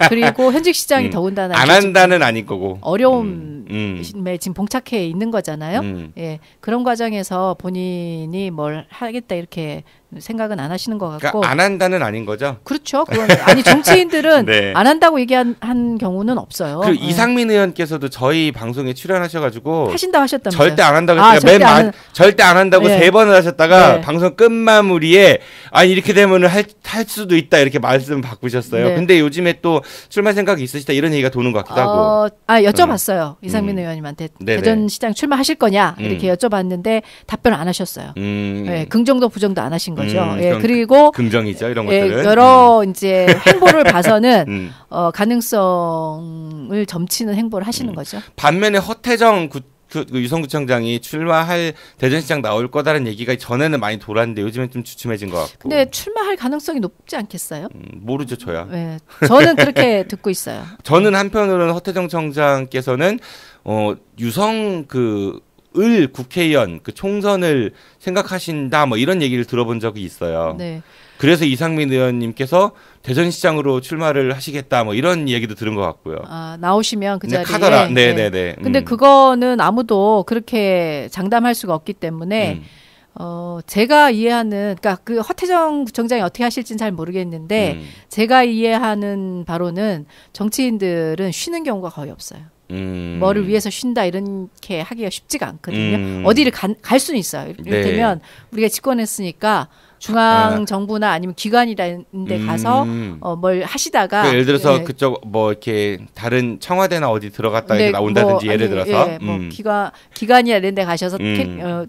그리고 현직 시장이 더군다나 안 한다는 아닐 거고. 어려움에 지금 봉착해 있는 거잖아요. 예, 그런 과정에서 본인이 뭘 하겠다 이렇게 생각은 안 하시는 것 같고. 그러니까 안 한다는 아닌 거죠? 그렇죠. 그건 아니 정치인들은 안 한다고 얘기한 경우는 없어요. 그리고 이상민 의원께서도 저희 방송에 출연하셔가지고 하신다 하셨다면서요? 절대 안 한다고 했다가 절대 안 한다고 3번을 하셨다가 방송 끝마무리에 이렇게 되면은 할 수도 있다 이렇게 말씀 바꾸셨어요. 근데 요즘에 또 출마 생각이 있으시다 이런 얘기가 도는 것 같기도 하고. 여쭤봤어요. 이상민 의원님한테 대전시장 출마하실 거냐 이렇게 여쭤봤는데 답변을 안 하셨어요. 네, 긍정도 부정도 안 하신 거죠. 예, 그리고 긍정이죠 이런 것들은. 여러 이제 행보를 봐서는 가능성을 점치는 행보를 하시는 거죠. 반면에 허태정 그 유성구청장이 출마할 대전시장 나올 거다라는 얘기가 전에는 많이 돌았는데 요즘엔 좀 주춤해진 것 같고. 근데 출마할 가능성이 높지 않겠어요? 모르죠 저야. 네, 저는 그렇게 듣고 있어요. 저는 한편으로는 허태정 청장께서는 유성 을 국회의원 그 총선을 생각하신다 뭐 이런 얘기를 들어본 적이 있어요. 네. 그래서 이상민 의원님께서 대전시장으로 출마를 하시겠다 뭐 이런 얘기도 들은 것 같고요. 나오시면 그 자리에. 카더라. 네네네. 근데 그거는 아무도 그렇게 장담할 수가 없기 때문에 제가 이해하는 그러니까 그 허태정 구청장이 어떻게 하실지는 잘 모르겠는데 제가 이해하는 바로는 정치인들은 쉬는 경우가 거의 없어요. 뭐를 위해서 쉰다 이렇게 하기가 쉽지가 않거든요. 어디를 갈 수는 있어요. 이를테면 우리가 집권했으니까 중앙 정부나 아니면 기관이라는 데 가서 뭘 하시다가 예를 들어서 그쪽 뭐 이렇게 다른 청와대나 어디 들어갔다 이렇게 나온다든지 예를 들어서 뭐 기관이나 이런 데 가셔서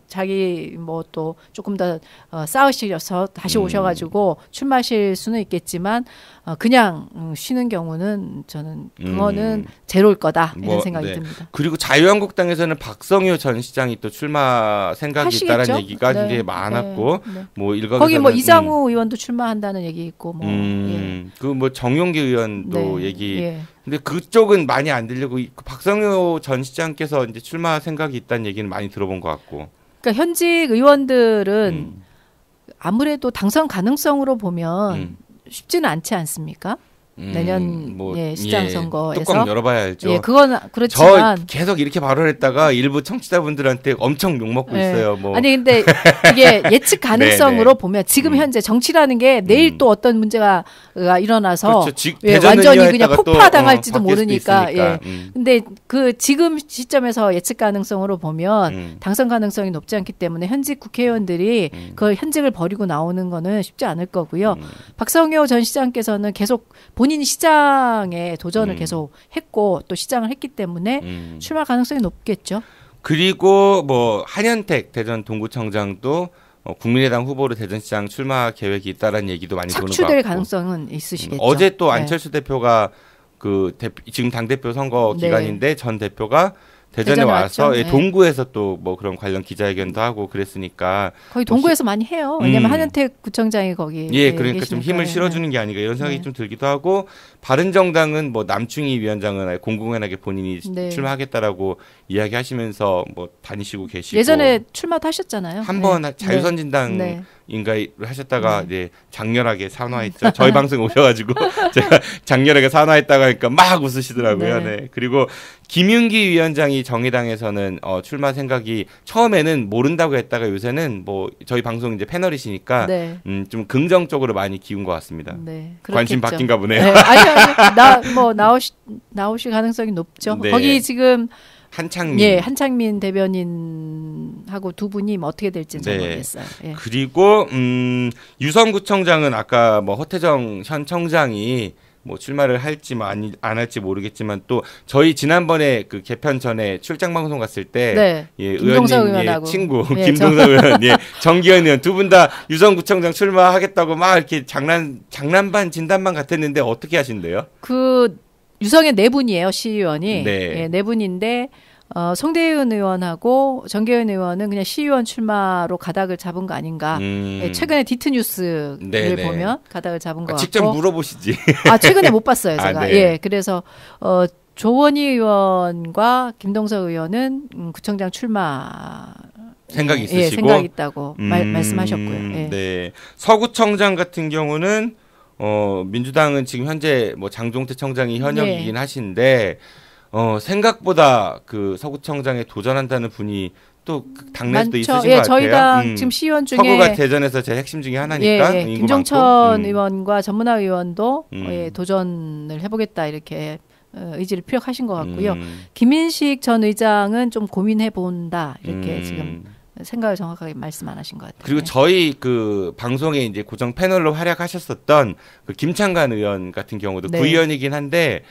자기 뭐 또 조금 더 싸우시려서 다시 오셔가지고 출마하실 수는 있겠지만 그냥 쉬는 경우는 저는 그거는 제로일 거다 이런 생각이 듭니다. 그리고 자유한국당에서는 박성효 전 시장이 또 출마 생각이 하시겠죠? 있다는 얘기가 굉장히 많았고 뭐 거기 뭐 이장우 의원도 출마한다는 얘기 있고 뭐 그 뭐 정용기 의원도 얘기. 근데 그쪽은 많이 안 들리고 박성효 전 시장께서 이제 출마 생각이 있다는 얘기는 많이 들어본 것 같고. 그러니까 현직 의원들은 아무래도 당선 가능성으로 보면 쉽지는 않지 않습니까? 내년 시장 선거에서 뚜껑 열어봐야 알죠. 그건 그렇지만 저 계속 이렇게 발언했다가 일부 청취자분들한테 엄청 욕 먹고 있어요. 뭐. 아니 근데 이게 예측 가능성으로 보면 지금 현재 정치라는 게 내일 또 어떤 문제가 일어나서 그렇죠. 완전히 그냥 폭파당할지도 모르니까. 근데 그 지금 시점에서 예측 가능성으로 보면 당선 가능성이 높지 않기 때문에 현직 국회의원들이 그걸 현직을 버리고 나오는 거는 쉽지 않을 거고요. 박성효 전 시장께서는 계속 본인이 시장에 도전을 계속 했고 또 시장을 했기 때문에 출마 가능성이 높겠죠. 그리고 뭐 한현택 대전 동구청장도 국민의당 후보로 대전시장 출마 계획이 있다라는 얘기도 많이 도는 것 같고 착취될 가능성은 있으시겠죠. 어제 또 안철수 대표가 지금 당대표 선거 기간인데 전 대표가 대전에 와서 동구에서 또 뭐 그런 관련 기자회견도 하고 그랬으니까 거의 동구에서 많이 해요. 왜냐하면 한현택 구청장이 거기 그러니까 좀 힘을 실어주는 게 아닌가 이런 생각이 좀 들기도 하고 바른정당은 뭐 남충희 위원장은 공공연하게 본인이 출마하겠다라고 이야기하시면서 뭐 다니시고 계시고 예전에 출마도 하셨잖아요. 한 번 자유선진당 인가를 하셨다가 이제 장렬하게 산화했죠. 저희 방송 오셔가지고 제가 장렬하게 산화했다가 하니까 막 웃으시더라고요. 네. 그리고 김윤기 위원장이 정의당에서는 출마 생각이 처음에는 모른다고 했다가 요새는 뭐 저희 방송 이제 패널이시니까 좀 긍정적으로 많이 기운 것 같습니다. 관심 바뀐가 보네요. 아니 나오실 가능성이 높죠. 거기 지금 한창민 대변인하고 두 분이 뭐 어떻게 될지는 잘 모르겠어요. 그리고 유성구청장은 아까 뭐 허태정 현 청장이 뭐 출마를 할지 뭐 안 할지 모르겠지만 또 저희 지난번에 그 개편 전에 출장 방송 갔을 때 의원님 친구 김동석 의원, 정기현 의원 두 분 다 유성구청장 출마하겠다고 막 이렇게 장난 반 진담 반 같았는데 어떻게 하신대요? 그 유성의 네 분이에요, 시의원이. 네 분인데 송대현 의원하고 정계현 의원은 그냥 시의원 출마로 가닥을 잡은 거 아닌가. 최근에 디트 뉴스를 보면 가닥을 잡은 거 같고. 직접 물어보시지. 최근에 못 봤어요, 제가. 그래서 조원희 의원과 김동석 의원은 구청장 출마 생각이 있으시고 생각이 있다고 말씀하셨고요. 서구청장 같은 경우는 민주당은 지금 현재 뭐 장종태 청장이 현역이긴 하신데 생각보다 그 서구청장에 도전한다는 분이 또 당내에서도 있으신 것 같아요. 저희 당 지금 시의원 중에 서구가 대전에서 제 핵심 중에 하나니까 김종천 의원과 전문화 의원도 도전을 해보겠다 이렇게 의지를 표력하신 것 같고요. 김인식 전 의장은 좀 고민해 본다 이렇게 지금 생각을 정확하게 말씀 안 하신 것 같아요. 그리고 저희 그 방송에 이제 고정 패널로 활약하셨었던 그 김창관 의원 같은 경우도 구의원이긴 한데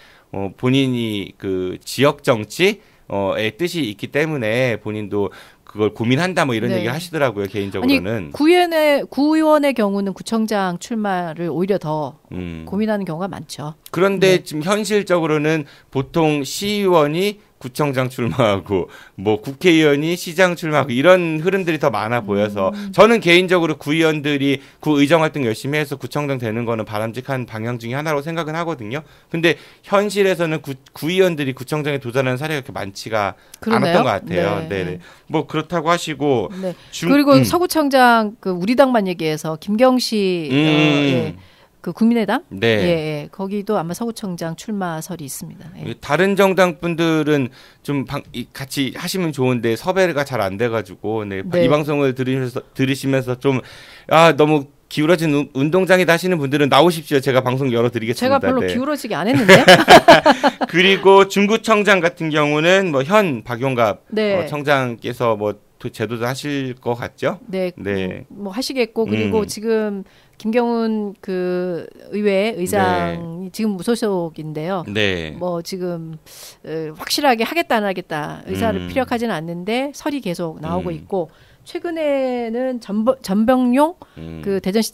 본인이 그 지역 정치의 뜻이 있기 때문에 본인도 그걸 고민한다 뭐 이런 얘기를 하시더라고요. 개인적으로는. 아니 구의원의 경우는 구청장 출마를 오히려 더 고민하는 경우가 많죠. 그런데 지금 현실적으로는 보통 시의원이 구청장 출마하고 뭐 국회의원이 시장 출마하고 이런 흐름들이 더 많아 보여서 저는 개인적으로 구의원들이 구의정 활동 열심히 해서 구청장 되는 거는 바람직한 방향 중에 하나로 생각은 하거든요. 근데 현실에서는 구의원들이 구청장에 도전하는 사례가 그렇게 많지가 않았던 것 같아요. 네. 뭐 그렇다고 하시고 그리고 서구청장 그 우리 당만 얘기해서 김경시 그 국민의당? 거기도 아마 서구청장 출마설이 있습니다. 다른 정당 분들은 좀 같이 하시면 좋은데 섭외가 잘 안 돼가지고 이 방송을 들으시면서 좀 너무 기울어진 운동장이다 하시는 분들은 나오십시오. 제가 방송 열어드리겠습니다. 제가 별로 기울어지게 안 했는데. 그리고 중구청장 같은 경우는 뭐 현 박용갑 청장께서 뭐 제도도 하실 것 같죠? 뭐 하시겠고 그리고 지금 김경훈 그 의회 의장이 지금 무소속인데요. 뭐 지금 확실하게 하겠다 안 하겠다 의사를 피력하지는 않는데 설이 계속 나오고 있고 최근에는 전병용 그 대전시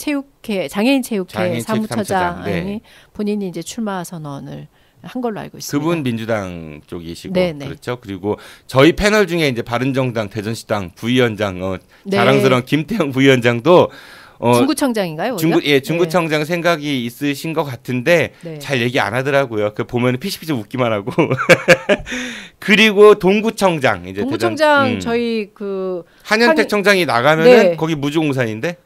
장애인 체육회 사무처장이 본인이 이제 출마 선언을 한 걸로 알고 있습니다. 그분 민주당 쪽이시고 그렇죠. 그리고 저희 패널 중에 이제 바른정당 대전시당 부위원장 자랑스러운 김태형 부위원장도 중구청장인가요? 중구청장 생각이 있으신 것 같은데 잘 얘기 안 하더라고요. 그 보면 피식피식 웃기만 하고. 그리고 동구청장 이제 동구청장 저희 그 한현택 청장이 나가면은 거기 무주공산인데.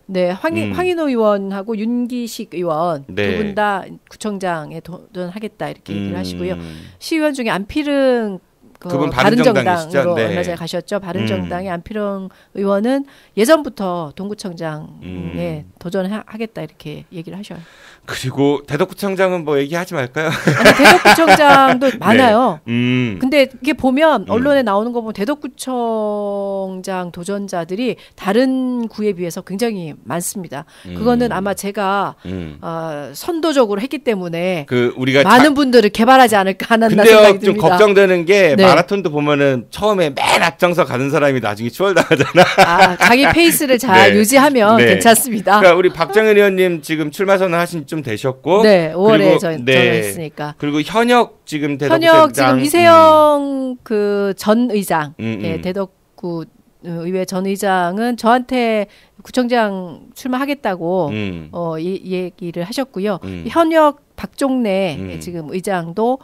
황인호 의원하고 윤기식 의원 두 분 다 구청장에 도전하겠다 이렇게 얘기를 하시고요. 시의원 중에 안필흥 그분 바른정당이시죠? 바른정당으로 네. 얼마 전에 가셨죠. 바른정당의 안필영 의원은 예전부터 동구청장에 도전하겠다 이렇게 얘기를 하셔요. 그리고 대덕구청장은 뭐 얘기하지 말까요? 아니 대덕구청장도 많아요. 네. 근데 이게 보면 언론에 나오는 거 보면 대덕구청장 도전자들이 다른 구에 비해서 굉장히 많습니다. 그거는 아마 제가 선도적으로 했기 때문에 우리가 많은 분들을 개발하지 않을까 하는 근데요, 생각이 좀 듭니다. 걱정되는 게 네. 마라톤도 보면은 처음에 맨 앞장서 가는 사람이 나중에 추월당하잖아. 자기 페이스를 잘 네. 유지하면 네. 괜찮습니다. 그러니까 우리 박정현 의원님 지금 출마 선언하신 지 좀 되셨고, 네, 5월에 그리고, 전했으니까. 그리고 현역 지금 대덕구청장 현역 지금 이세영 그 전 의장, 예, 대덕구 의회 전 의장은 저한테 구청장 출마하겠다고 이 얘기를 하셨고요. 현역 박종래 지금 의장도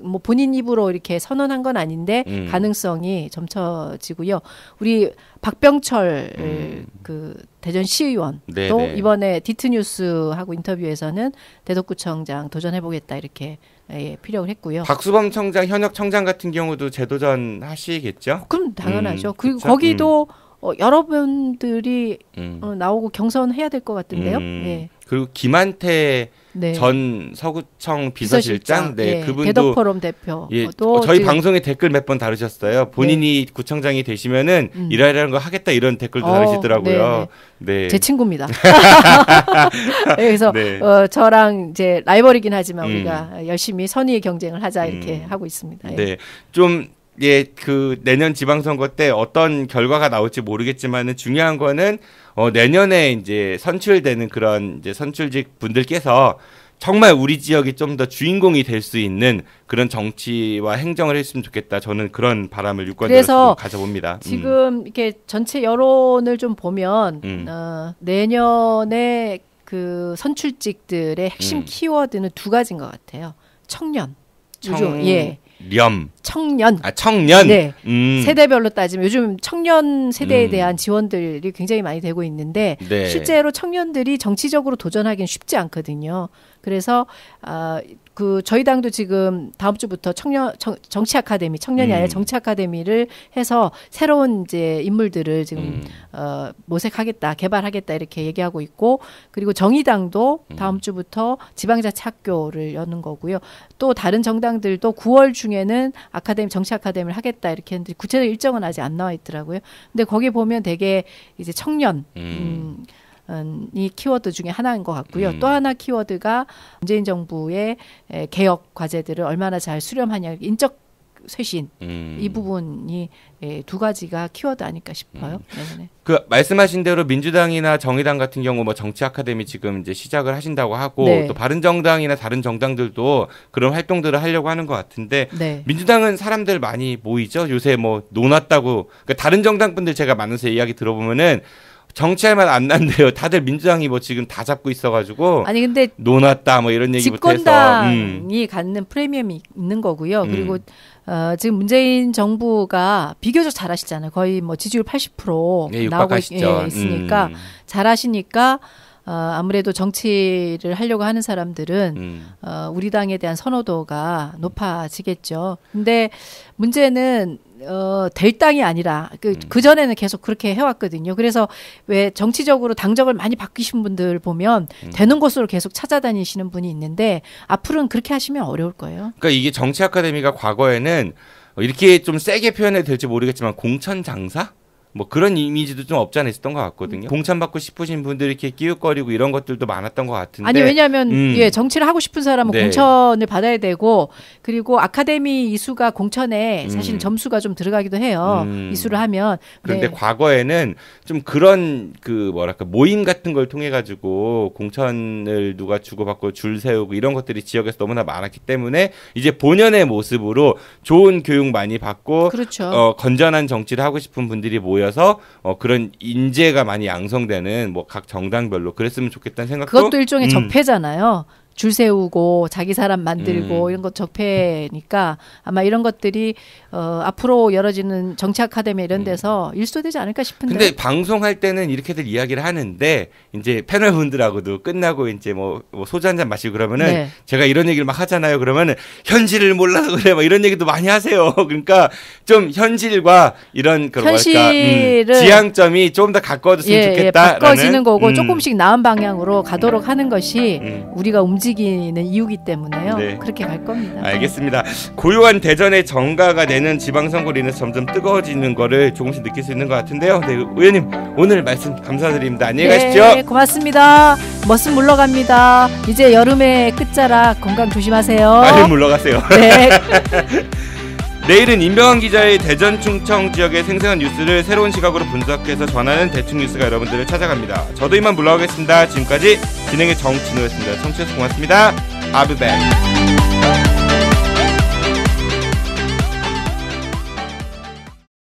뭐 본인 입으로 이렇게 선언한 건 아닌데 가능성이 점쳐지고요. 우리 박병철 그 대전 시의원도 네네. 이번에 디트뉴스하고 인터뷰에서는 대덕구청장 도전해보겠다 이렇게 피력을 했고요. 박수범 청장 현역 청장 같은 경우도 재도전 하시겠죠? 그럼 당연하죠. 그리고 거기도 여러분들이 나오고 경선해야 될 것 같은데요. 네. 그리고 김한태 네. 전 서구청 비서실장, 네, 예, 그분도 대덕포럼 대표. 예, 저희 방송에 댓글 몇 번 다루셨어요. 본인이 구청장이 되시면은 이러이러한 거 하겠다 이런 댓글도 다루시더라고요. 네. 제 친구입니다. 그래서 네. 저랑 이제 라이벌이긴 하지만 우리가 열심히 선의의 경쟁을 하자 이렇게 하고 있습니다. 예. 네, 좀 그 내년 지방선거 때 어떤 결과가 나올지 모르겠지만은 중요한 거는 내년에 이제 선출되는 그런 이제 선출직 분들께서 정말 우리 지역이 좀 더 주인공이 될 수 있는 그런 정치와 행정을 했으면 좋겠다. 저는 그런 바람을 유권자로서 가져봅니다. 지금 이렇게 전체 여론을 좀 보면 내년에 그 선출직들의 핵심 키워드는 두 가지인 것 같아요. 청년. 청년. 청년. 네. 세대별로 따지면 요즘 청년 세대에 대한 지원들이 굉장히 많이 되고 있는데 실제로 청년들이 정치적으로 도전하기는 쉽지 않거든요. 그래서 그 저희 당도 지금 다음 주부터 정치 아카데미, 청년이 아니라 정치 아카데미를 해서 새로운 이제 인물들을 지금 모색하겠다, 개발하겠다 이렇게 얘기하고 있고, 그리고 정의당도 다음 주부터 지방자치 학교를 여는 거고요. 또 다른 정당들도 9월 중에는 정치 아카데미를 하겠다 이렇게 했는데 구체적 일정은 아직 안 나와 있더라고요. 근데 거기 보면 되게 이제 청년 이 키워드 중에 하나인 것 같고요. 또 하나 키워드가 문재인 정부의 개혁 과제들을 얼마나 잘 수렴하냐, 인적 쇄신 이 부분이 두 가지가 키워드 아닐까 싶어요. 그 말씀하신 대로 민주당이나 정의당 같은 경우 뭐 정치 아카데미 지금 이제 시작을 하신다고 하고 또 바른정당이나 다른 정당들도 그런 활동들을 하려고 하는 것 같은데 민주당은 사람들 많이 모이죠. 요새 뭐 노났다고. 그러니까 다른 정당 분들 제가 만나서 이야기 들어보면은 정치할 만 안 난대요. 다들 민주당이 뭐 지금 다 잡고 있어가지고 아니 근데 노났다 뭐 이런 얘기부터 해서 집권당이 갖는 프리미엄이 있는 거고요. 그리고 지금 문재인 정부가 비교적 잘하시잖아요. 거의 뭐 지지율 80% 나오고 있으니까 잘하시니까 아무래도 정치를 하려고 하는 사람들은 우리 당에 대한 선호도가 높아지겠죠. 근데 문제는 될 땅이 아니라 그 전에는 계속 그렇게 해왔거든요. 그래서 왜 정치적으로 당적을 많이 바뀌신 분들 보면 되는 곳으로 계속 찾아다니시는 분이 있는데 앞으로는 그렇게 하시면 어려울 거예요. 그러니까 이게 정치 아카데미가 과거에는 이렇게 좀 세게 표현해도 될지 모르겠지만 공천 장사? 뭐 그런 이미지도 좀 없지 않아 있었던 것 같거든요. 공천받고 싶으신 분들이 이렇게 끼웃거리고 이런 것들도 많았던 것 같은데. 아니 왜냐하면 정치를 하고 싶은 사람은 공천을 받아야 되고, 그리고 아카데미 이수가 공천에 사실 점수가 좀 들어가기도 해요. 이수를 하면. 그런데 과거에는 좀 그런 그 뭐랄까 모임 같은 걸 통해 가지고 공천을 누가 주고받고 줄 세우고 이런 것들이 지역에서 너무나 많았기 때문에 이제 본연의 모습으로 좋은 교육 많이 받고 건전한 정치를 하고 싶은 분들이 모여서 그런 인재가 많이 양성되는 뭐 각 정당별로 그랬으면 좋겠다는 생각도. 그것도 일종의 적폐잖아요. 줄 세우고 자기 사람 만들고 이런 것 적폐니까 아마 이런 것들이 앞으로 열어지는 정치 아카데미 이런 데서 일소되지 않을까 싶은데. 근데 방송할 때는 이렇게들 이야기를 하는데 이제 패널 분들하고도 끝나고 이제 뭐 소주 한잔 마시고 그러면은 네. 제가 이런 얘기를 막 하잖아요. 그러면은 현실을 몰라서 그래 막 이런 얘기도 많이 하세요. 그러니까 좀 현실과 이런 그 현실을 지향점이 좀 더 가까워졌으면 좋겠다. 바꿔지는 거고 조금씩 나은 방향으로 가도록 하는 것이 우리가 움직이는 이유기 때문에요. 네. 그렇게 갈 겁니다. 알겠습니다. 고요한 대전의 정가가 내는 지방선거로 인해서 점점 뜨거워지는 거를 조금씩 느낄 수 있는 것 같은데요. 네, 의원님 오늘 말씀 감사드립니다. 안녕히 가십시오. 네, 고맙습니다. 멋은 물러갑니다. 이제 여름의 끝자락 건강 조심하세요. 빨리 물러가세요. 네. 내일은 임병환 기자의 대전 충청 지역의 생생한 뉴스를 새로운 시각으로 분석해서 전하는 대충 뉴스가 여러분들을 찾아갑니다. 저도 이만 물러가겠습니다. 지금까지 진행의 정진우였습니다. 청취해주셔서 고맙습니다. I'll be back.